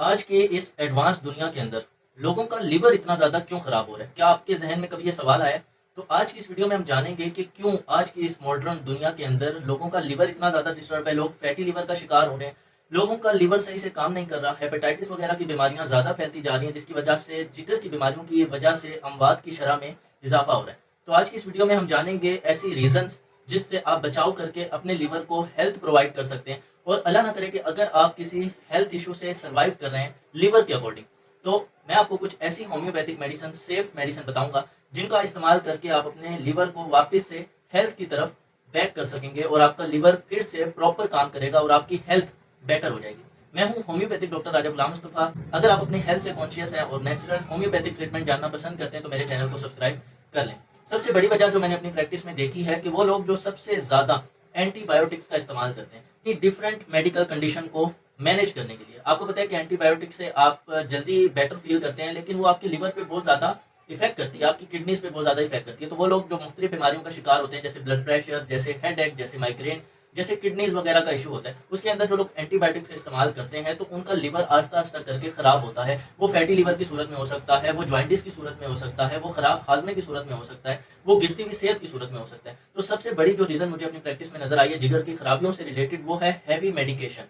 आज के इस एडवांस दुनिया के अंदर लोगों का लिवर इतना ज़्यादा क्यों ख़राब हो रहा है? क्या आपके ज़हन में कभी ये सवाल आया है? तो आज की इस वीडियो में हम जानेंगे कि क्यों आज की इस मॉडर्न दुनिया के अंदर लोगों का लिवर इतना ज़्यादा डिस्टर्ब है, लोग फैटी लिवर का शिकार हो रहे हैं, लोगों का लिवर सही से काम नहीं कर रहा, हेपेटाइटिस वगैरह की बीमारियां ज़्यादा फैलती जा रही हैं, जिसकी वजह से जिगर की बीमारियों की वजह से अमवात की शरह में इजाफा हो रहा है। तो आज की इस वीडियो में हम जानेंगे ऐसी रीजंस जिससे आप बचाव करके अपने लिवर को हेल्थ प्रोवाइड कर सकते हैं। और अल्लाह ना करे कि अगर आप किसी हेल्थ इशू से सर्वाइव कर रहे हैं लिवर के अकॉर्डिंग, तो मैं आपको कुछ ऐसी होम्योपैथिक मेडिसिन, सेफ मेडिसिन बताऊंगा जिनका इस्तेमाल करके आप अपने लिवर को वापस से हेल्थ की तरफ बैक कर सकेंगे और आपका लिवर फिर से प्रॉपर काम करेगा और आपकी हेल्थ बेटर हो जाएगी। मैं हूं होम्योपैथिक डॉक्टर राजा गुलाम मुस्तफा। अगर आप अपने हेल्थ से कॉन्शियस हैं और नेचुरल होम्योपैथिक ट्रीटमेंट जानना पसंद करते हैं तो मेरे चैनल को सब्सक्राइब कर लें। सबसे बड़ी वजह जो मैंने अपनी प्रैक्टिस में देखी है कि वो लोग जो सबसे ज्यादा एंटीबायोटिक्स का इस्तेमाल करते हैं कि डिफरेंट मेडिकल कंडीशन को मैनेज करने के लिए। आपको पता है कि एंटीबायोटिक से आप जल्दी बेटर फील करते हैं, लेकिन वो आपके लिवर पे बहुत ज़्यादा इफेक्ट करती है, आपकी किडनीज पे बहुत ज़्यादा इफेक्ट करती है। तो वो लोग जो मुख्तलिफ बीमारियों का शिकार होते हैं, जैसे ब्लड प्रेशर, जैसे हेड, जैसे माइग्रेन, जैसे किडनीज वगैरह का इशू होता है, उसके अंदर जो लोग एंटीबायोटिक्स का इस्तेमाल करते हैं तो उनका लिवर आस्ता आस्ता करके खराब होता है। वो फैटी लिवर की सूरत में हो सकता है, वो जॉइंटिस की सूरत में हो सकता है, वो खराब हाजमे की सूरत में हो सकता है, वो गिरती हुई सेहत की सूरत में हो सकता है। तो सबसे बड़ी जो रीजन मुझे अपनी प्रैक्टिस में नजर आई है जिगर की खराबियों से रिलेटेड, वो है हैवी मेडिकेशन।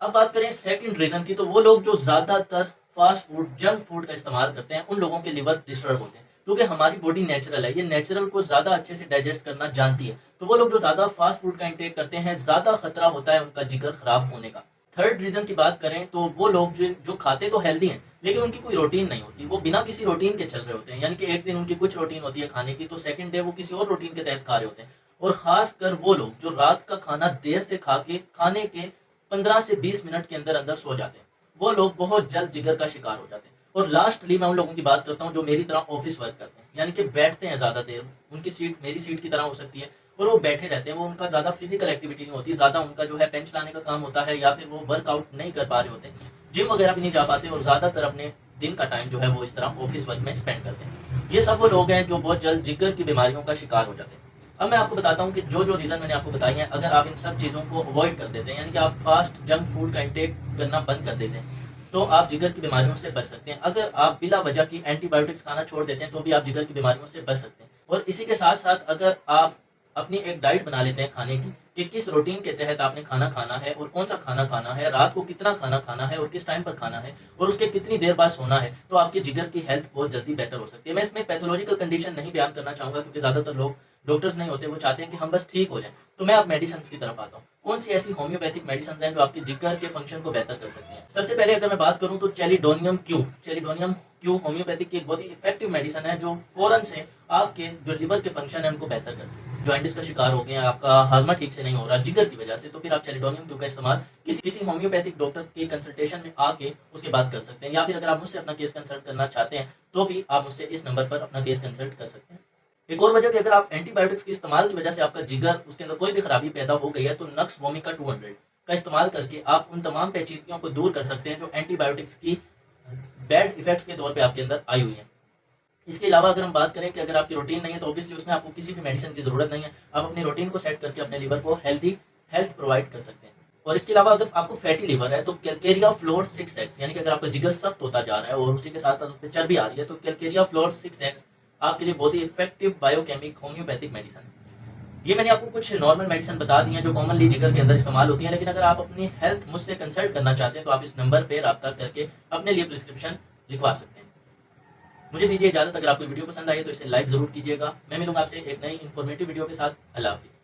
अब बात करें सेकंड रीजन की, तो वो लोग जो ज्यादातर फास्ट फूड, जंक फूड का इस्तेमाल करते हैं, उन लोगों के लिवर डिस्टर्ब होते हैं। क्योंकि हमारी बॉडी नेचुरल है, ये नेचुरल को ज्यादा अच्छे से डाइजेस्ट करना जानती है। तो वो लोग जो ज्यादा फास्ट फूड का इंटेक करते हैं, ज्यादा खतरा होता है उनका जिगर खराब होने का। थर्ड रीजन की बात करें तो वो लोग जो खाते तो हेल्दी हैं, लेकिन उनकी कोई रूटीन नहीं होती, वो बिना किसी रूटीन के चल रहे होते हैं। यानी कि एक दिन उनकी कुछ रूटीन होती है खाने की, तो सेकंड डे वो किसी और रूटीन के तहत खा रहे होते हैं। और खासकर वो लोग जो रात का खाना देर से खा के खाने के 15 से 20 मिनट के अंदर अंदर सो जाते हैं, वो लोग बहुत जल्द जिगर का शिकार हो जाते हैं। और लास्टली मैं उन लोगों की बात करता हूँ जो मेरी तरह ऑफिस वर्क करते हैं, यानी कि बैठते हैं ज़्यादा देर, उनकी सीट मेरी सीट की तरह हो सकती है और वो बैठे रहते हैं, वो उनका ज़्यादा फिजिकल एक्टिविटी नहीं होती, ज़्यादा उनका जो है बेंच लाने का काम होता है, या फिर वो वर्कआउट नहीं कर पा रहे होते, जिम वगैरह भी नहीं जा पाते, और ज़्यादातर अपने दिन का टाइम जो है वो इस तरह ऑफिस वर्क में स्पेंड करते हैं। ये सब वो लोग हैं जो बहुत जल्द जिगर की बीमारियों का शिकार हो जाते हैं। अब मैं आपको बताता हूँ कि जो जो रीज़न मैंने आपको बताई हैं, अगर आप इन सब चीज़ों को अवॉइड कर देते हैं, यानी कि आप फास्ट जंक फूड का इंटेक करना बंद कर देते हैं, तो आप जिगर की बीमारियों से बच सकते हैं। अगर आप बिला वजह की एंटीबायोटिक्स खाना छोड़ देते हैं तो भी आप जिगर की बीमारियों से बच सकते हैं। और इसी के साथ साथ अगर आप अपनी एक डाइट बना लेते हैं खाने की, कि किस रूटीन के तहत आपने खाना खाना है और कौन सा खाना खाना है, रात को कितना खाना खाना है और किस टाइम पर खाना है, और उसके कितनी देर बाद सोना है, तो आपके जिगर की हेल्थ बहुत जल्दी बेटर हो सकती है। मैं इसमें पैथोलॉजिकल कंडीशन नहीं बयान करना चाहूँगा, क्योंकि ज़्यादातर लोग डॉक्टर्स नहीं होते, वो चाहते हैं कि हम बस ठीक हो जाएं। तो मैं अब मेडिसिन की तरफ आता हूँ। कौन सी ऐसी होम्योपैथिक मेडिसिन हैं जो आपके जिगर के फंक्शन को बेहतर कर सकती हैं? सबसे पहले अगर मैं बात करूँ तो चेलिडोनियम क्यू होम्योपैथिक की एक बहुत ही इफेक्टिव मेडिसिन है जो फौरन से आपके जो लिवर के फंक्शन है उनको बेहतर करती है। जॉइंटिस का शिकार हो गए हैं, आपका हाजमा ठीक से नहीं हो रहा जिगर की वजह से, तो फिर आप चेलिडोनियम क्यू का इस्तेमाल किसी होम्योपैथिक डॉक्टर के कंसल्टेशन में आके उसके बाद कर सकते हैं। या फिर अगर आप मुझसे अपना केस कंसल्ट करना चाहते हैं तो भी आप मुझसे इस नंबर पर अपना केस कंसल्ट कर सकते हैं। एक और वजह कि अगर आप एंटीबायोटिक्स के इस्तेमाल की वजह से आपका जिगर, उसके अंदर कोई भी खराबी पैदा हो गई है, तो नक्स वोमिका 200 का इस्तेमाल करके आप उन तमाम पेचीदगियों को दूर कर सकते हैं जो एंटीबायोटिक्स की बैड इफेक्ट्स के तौर पे आपके अंदर आई हुई है। इसके अलावा अगर हम बात करें कि अगर आपकी रूटीन नहीं है तो ऑब्वियसली उसमें आपको किसी भी मेडिसिन की जरूरत नहीं है, आप अपनी रूटीन को सेट करके अपने लिवर को हेल्थ प्रोवाइड कर सकते हैं। और इसके अलावा अगर आपको फैटी लिवर है तो कैलकेरिया फ्लोर 6x, यानी कि अगर आपका जिगर सख्त होता जा रहा है और उसी के साथ साथ उस पर चर्बी आ रही है, तो कैलकेरिया फ्लोर 6x आपके लिए बहुत ही इफेक्टिव बायोकेमिक होम्योपैथिक मेडिसिन है। ये मैंने आपको कुछ नॉर्मल मेडिसिन बता दी हैं जो कॉमनली जिगर के अंदर इस्तेमाल होती हैं, लेकिन अगर आप अपनी हेल्थ मुझसे कंसल्ट करना चाहते हैं तो आप इस नंबर पर रब्ता करके अपने लिए प्रिस्क्रिप्शन लिखवा सकते हैं। मुझे दीजिए इजाजत। अगर आपको वीडियो पसंद आई तो इसे लाइक जरूर कीजिएगा। मैं मिलूंगा आपसे एक नई इन्फॉर्मेटिव वीडियो के साथ। अल्लाह हाफिज़।